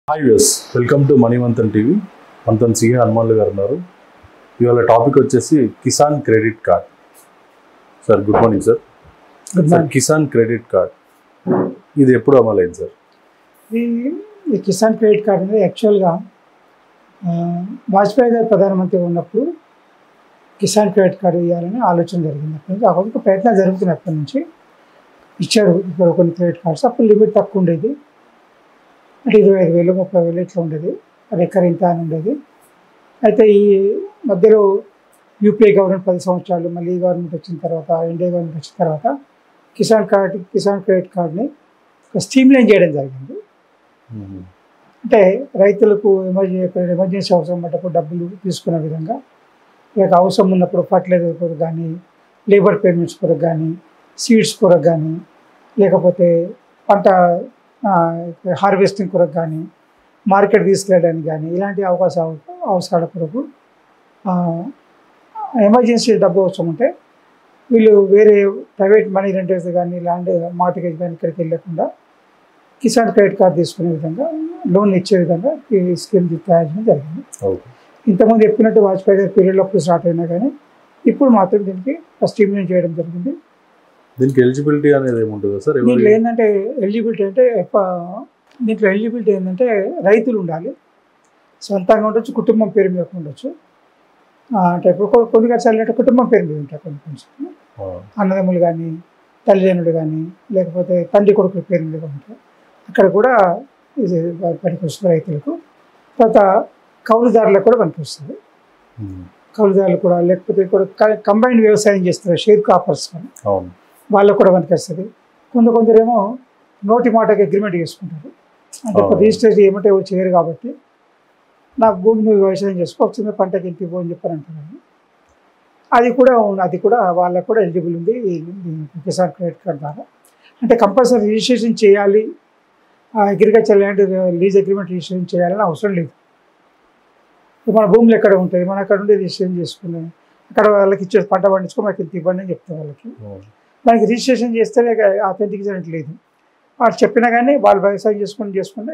Hi views, welcome to Manivanthan TV. మనతో CA Hanumanlu గారు ఉన్నారు. ఇవాళ టాపిక్ వచ్చేసి Kisan credit card. Sir good morning sir. Kisan credit card ఇది ఎప్పుడు అమలైంది సార్? ఈ కిసాన్ క్రెడిట్ కార్డ్ అనేది యాక్చువల్గా వాజ్పేయి గారు ప్రధానమంత్రి ఉన్నప్పుడు కిసాన్ క్రెడిట్ కార్డు ఇవ్వాలని ఆలోచన జరిగింది. అప్పటి నుంచి అప్పటికి ప్రయత్నాలు జరుగుతున్నప్పటి నుంచి ఇచ్చారు. ఇక్కడ కొన్ని క్రెడిట్ కార్డ్స్ అప్పుడు లిమిట్ తక్కువ ఉండేది, అంటే 25,000 30,000 ఇట్లా ఉండేది, రికరింగ్ అని ఉండేది. అయితే ఈ మధ్యలో యూపీఏ గవర్నమెంట్ 10 సంవత్సరాలు, మళ్ళీ ఈ గవర్నమెంట్ వచ్చిన తర్వాత, ఇండియా గవర్నమెంట్ వచ్చిన తర్వాత కిసాన్ క్రెడిట్ కార్డ్ని స్ట్రీమ్లైన్ చేయడం జరిగింది. అంటే రైతులకు ఎమర్జెన్సీ అవసరం పడ్డప్పుడు డబ్బులు తీసుకునే విధంగా, లేక అవసరం ఉన్నప్పుడు ఫర్టిలైజర్ కొరకు కానీ, లేబర్ పేమెంట్స్ కొరకు కానీ, సీడ్స్ కొరకు కానీ, లేకపోతే పంట హార్వెస్టింగ్ కొరకు కానీ, మార్కెట్ తీసుకెళ్ళడానికి కానీ, ఇలాంటి అవసరాల కొరకు ఎమర్జెన్సీ డబ్బు అవసరం ఉంటే వీళ్ళు వేరే ప్రైవేట్ మనీ రెంటర్స్ కానీ, ల్యాండ్ మార్టిగేజ్ కానీ ఇక్కడికి వెళ్ళకుండా కిసాన్ క్రెడిట్ కార్డ్ తీసుకునే విధంగా, లోన్ ఇచ్చే విధంగా ఈ స్కీమ్ తయారు చేయడం జరిగింది. ఇంతకుముందు చెప్పినట్టు వాజ్పేయి గారి పీరియడ్లో అప్పుడు స్టార్ట్ అయినా కానీ ఇప్పుడు మాత్రం దీనికి స్ట్రీమ్లైన్ చేయడం జరిగింది. దీనికి ఎలిజిబిలిటీ అనేది ఏముంటుందా సార్? దీంట్లో ఏంటంటే ఎలిజిబిలిటీ ఏంటంటే రైతులు ఉండాలి, సొంతంగా ఉండొచ్చు, కుటుంబం పేరు మీద ఉండొచ్చు. అంటే ఇప్పుడు కొన్ని ఖర్చాలు అంటే కుటుంబం పేరు మీద ఉంటాయి, కొంచెం అన్నదమ్ములు కానీ, తల్లిదండ్రులు కానీ, లేకపోతే తండ్రి కొడుకుల పేరు మీద ఉంటాయి. అక్కడ కూడా ఇది పనికొస్తుంది రైతులకు. తర్వాత కౌలుదారులకు కూడా పనికొస్తుంది. కౌలుదారులు కూడా, లేకపోతే కూడా కంబైన్డ్ వ్యవసాయం చేస్తారు, షేర్ క్రాపర్స్ కానీ వాళ్ళకు కూడా పనికొస్తుంది. కొందరేమో నోటి మాటకి అగ్రిమెంట్ చేసుకుంటారు, అంటే రిజిస్టర్ ఏమంటే ఎవరు చేయరు కాబట్టి నాకు భూమి నువ్వు వ్యవసాయం చేసుకో, వచ్చిన పంటకి ఇంటికి పో అని చెప్పని అంటున్నాను. అది కూడా వాళ్ళకు కూడా ఎలిజిబుల్ ఉంది కిసాన్ క్రెడిట్ కార్డ్ ద్వారా. అంటే కంపల్సరీ రిజిస్ట్రేషన్ చేయాలి, agriculture land lease agreement registration చేయాలని అవసరం లేదు. మన భూములు ఎక్కడ ఉంటాయి, మనం అక్కడ ఉండి రిజిస్ట్రేషన్ చేసుకున్నాం, అక్కడ వాళ్ళకి ఇచ్చే పంట పండించుకో, మనకి ఇంత ఇవ్వండి అని చెప్తాం వాళ్ళకి. దానికి రిజిస్ట్రేషన్ చేస్తేనే ఆథెంటికేషన్ లేదు. వాళ్ళు చెప్పినా కానీ వాళ్ళు వ్యవసాయం చేసుకుంటే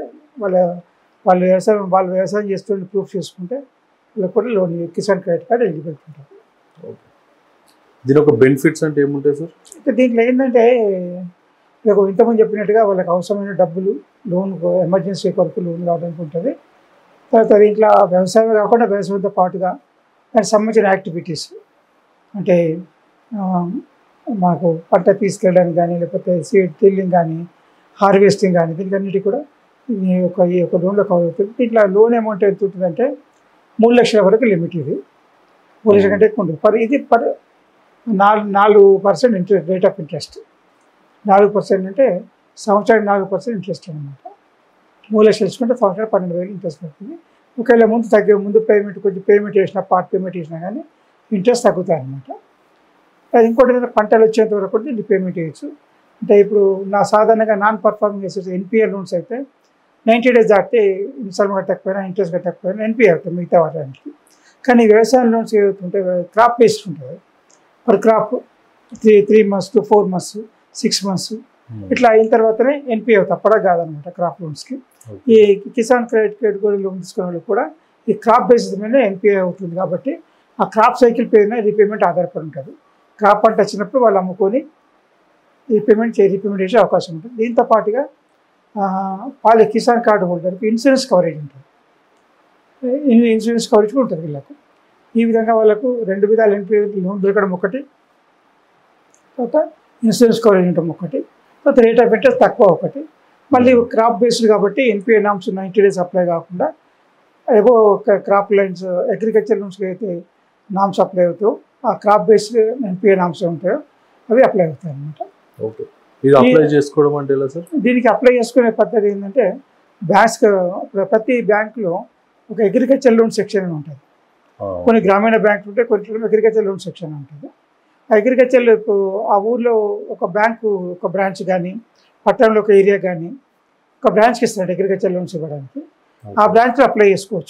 వాళ్ళు వ్యవసాయం చేస్తుంటే ప్రూఫ్ చేసుకుంటే వాళ్ళకి కూడా loan Kisan credit card eligible ఉంటుంది. దీని ఒక బెనిఫిట్స్ అంటే ఏముంటాయి సార్? అయితే దీంట్లో ఏంటంటే ఇంతకుముందు చెప్పినట్టుగా వాళ్ళకి అవసరమైన డబ్బులు లోన్, ఎమర్జెన్సీ కొరకు లోన్ రావడానికి ఉంటుంది. తర్వాత దీంట్లో వ్యవసాయం కాకుండా వ్యవసాయంతో పాటుగా దానికి సంబంధించిన యాక్టివిటీస్, అంటే మాకు పంట తీసుకెళ్ళడానికి కానీ, లేకపోతే సీడ్ టిల్లింగ్ కానీ, హార్వెస్టింగ్ కానీ, దీనికి అన్నిటి కూడా ఈ యొక్క లోన్లో కవర్ అవుతుంది. దీంట్లో లోన్ అమౌంట్ ఎంత ఉంటుందంటే 3 లక్షల వరకు లిమిట్. ఇది 3 లక్షల కంటే ఎక్కువ ఉంటుంది. ఇది 4% ఇంట్రెస్ట్, రేట్ ఆఫ్ ఇంట్రెస్ట్ 4% అంటే సంవత్సరానికి 4% ఇంట్రెస్ట్ అనమాట. 3 లక్షలు తీసుకుంటే సంవత్సరానికి 12,000 ఇంట్రెస్ట్ పడుతుంది. ఒకవేళ ముందు పేమెంట్ చేసినా, పార్ట్ పేమెంట్ చేసినా కానీ ఇంట్రెస్ట్ తగ్గుతాయి అనమాట. అది ఇంకోటి ఏంటంటే పంటలు వచ్చేంత వరకు కూడా దీన్ని పేమెంట్ చేయొచ్చు. అంటే ఇప్పుడు సాధారణంగా non performing assets NPR loans అయితే 90 డేస్ దాటితే ఇన్స్టాల్మెంట్ కట్టకపోయినా, ఇంట్రెస్ట్ కట్టకపోయినా ఎన్పిఆర్ అవుతాయి మిగతా వాటికి. కానీ వ్యవసాయ లోన్స్ ఏవైతుంటే క్రాప్ బేస్డ్ ఉంటుంది. Per crop 3 months to 4 months 6 months ఇట్లా అయిన తర్వాతనే ఎన్పిఏ అవుతాయి, అప్పటిగా కాదనమాట క్రాప్ లోన్స్కి. ఈ కిసాన్ క్రెడిట్ లోన్ తీసుకునే వాళ్ళకి కూడా ఈ క్రాప్ బేసిస్ మీద ఎన్పిఏ అవుతుంది. కాబట్టి ఆ క్రాప్ సైకిల్ పైన రీపేమెంట్ ఆధారపడి ఉంటుంది. క్రాప్ పంట వచ్చినప్పుడు వాళ్ళు అమ్ముకొని రీపేమెంట్ చేసే అవకాశం ఉంటుంది. దీంతో పాటుగా కిసాన్ కార్డు హోల్డర్కి ఇన్సూరెన్స్ కవరేజ్ ఉంటుంది. ఇన్సూరెన్స్ కవరేజ్ కూడా ఉంటుంది వీళ్ళకు. ఈ విధంగా వాళ్ళకు 2 విధాలు ఎన్పిఏ లోన్ దొరకడం ఒకటి, తర్వాత ఇన్సూరెన్స్ కవరేజ్ ఉండడం ఒకటి, తర్వాత రేట్ ఆఫ్ ఇంట్రెస్ట్ తక్కువ ఒకటి. మళ్ళీ క్రాప్ బేస్డ్ కాబట్టి ఎన్పిఏ నామ్స్ 90 డేస్ అప్లై కాకుండా ఏవో క్రాప్ లైన్స్ అగ్రికల్చర్ లోన్స్కి అయితే నామ్స్ అప్లై అవుతాయో, ఆ క్రాప్ బేస్డ్ ఎన్పిఏ నామ్స్ ఉంటాయో అవి అప్లై అవుతాయి అన్నమాట. అప్లై చేసుకోవడం అంటే ఎలా సార్? దీనికి అప్లై చేసుకునే పద్ధతి ఏంటంటే ప్రతి బ్యాంకులో ఒక అగ్రికల్చర్ లోన్ సెక్షన్ అని ఉంటుంది. కొన్ని గ్రామీణ బ్యాంకులు ఉంటాయి, కొన్ని అగ్రికల్చర్ లోన్ సెక్షన్ ఉంటుంది. అగ్రికల్చర్ ఆ ఊర్లో ఒక బ్రాంచ్ కానీ, పట్టణంలో ఒక ఏరియా కానీ ఒక బ్రాంచ్కి ఇస్తాడు అగ్రికల్చర్ లోన్స్ ఇవ్వడానికి. ఆ బ్రాంచ్లో అప్లై చేసుకోవచ్చు.